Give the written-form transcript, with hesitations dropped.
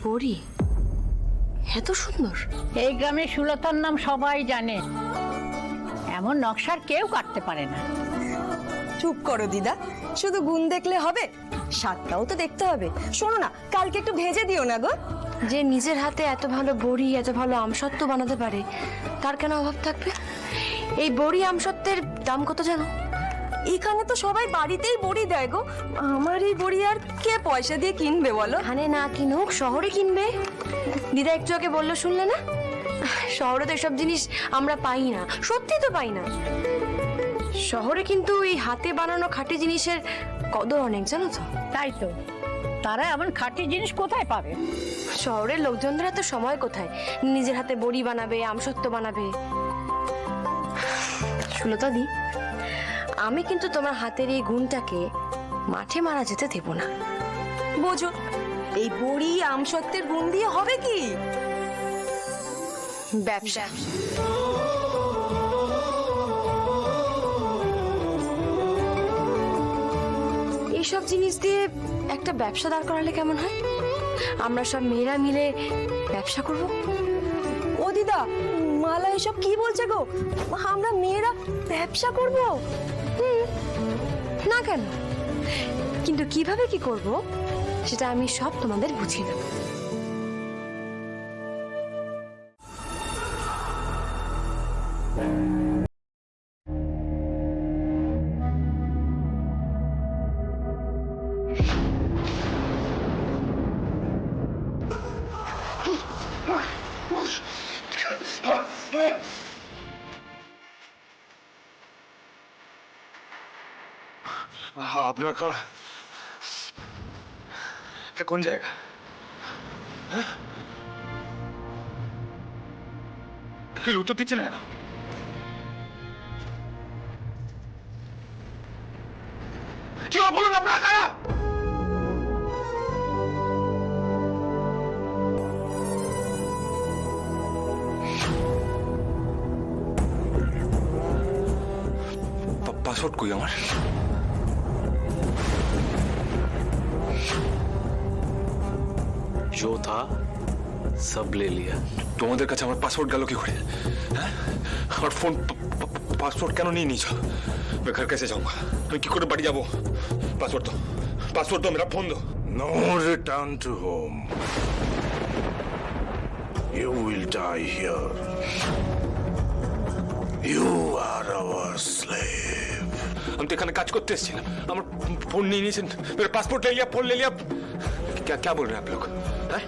বড়ি এত সুন্দর? এই গ্রামে সুলতার নাম সবাই জানে, এমন নকশার কেউ কাটতে পারে না। চুপ করো দিদা, শুধু গুণ দেখলে হবে, স্বাদটাও তো দেখতে হবে। শোনো না, কালকে একটু ভেজে দিও না গো। যে নিজের হাতে এত ভালো বড়ি এত ভালো আমসত্ত্ব বানাতে পারে তার কেন অভাব থাকবে? এই বড়ি আমসত্ত্বের দাম কত জানো? এখানে তো সবাই বাড়িতেই বড়ি দেয় গো, আমার এই বড়ি আর কে পয়সা দিয়ে কিনবে বলো? এখানে না কিনুক শহরে কিনবে। দিদা একটু আগে বললো শুনলে না? শহরে তো এসব জিনিস আমরা পাই না, সত্যি তো পাই না। শহরে কিন্তু এই হাতে বানানো খাঁটি জিনিসের কদর অনেক, জানো তো? তাই তো, তারা এমন খাঁটি জিনিস কোথায় পাবে? শহরের লোকজনদের হাতে সময় কোথায় নিজের হাতে বড়ি বানাবে, আমসত্ত্ব বানাবে। সুলতা দি, আমি কিন্তু তোমার হাতের এই গুণটাকে মাঠে মারা যেতে দেব না। বোঝো, এই বড়ি আমসত্ত্বের গুণ দিয়ে হবে কি? ব্যবসা। এইসব জিনিস দিয়ে একটা ব্যবসা দাঁড় করালে কেমন হয়? আমরা সব মেয়েরা মিলে ব্যবসা করব। ও দিদা, মালা এসব কি বলছে গো? আমরা মেয়েরা ব্যবসা করব? না কেন, কিন্তু কিভাবে কি করব সেটা আমি সব তোমাদের বুঝিয়ে দেব। আপনার কোন জায়গা? উত্তর দিচ্ছে না কি বলুন আপনার? পাসওয়ার্ড কই আমার? जो था सब ले लिया। তোমাদের কাছে আমার পাসওয়ার্ড গেল কি করে? হ্যাঁ, আমার ফোন পাসওয়ার্ড কেন নিয়ে নিয়েছো? मैं घर कैसे जाऊंगा? আমি কি করে বাড়ি যাবো? পাসওয়ার্ড তো मेरा फोन दो। No return to home. You will die here. You are our slave. আমি তো এখানে কাজ করতে এসেছিলাম, আমার ফোন নিয়ে নিয়েছেন, मेरा पासपोर्ट ले लिया, फोन ले लिया। क्या क्या बोल रहे हैं आप लोग? हैं?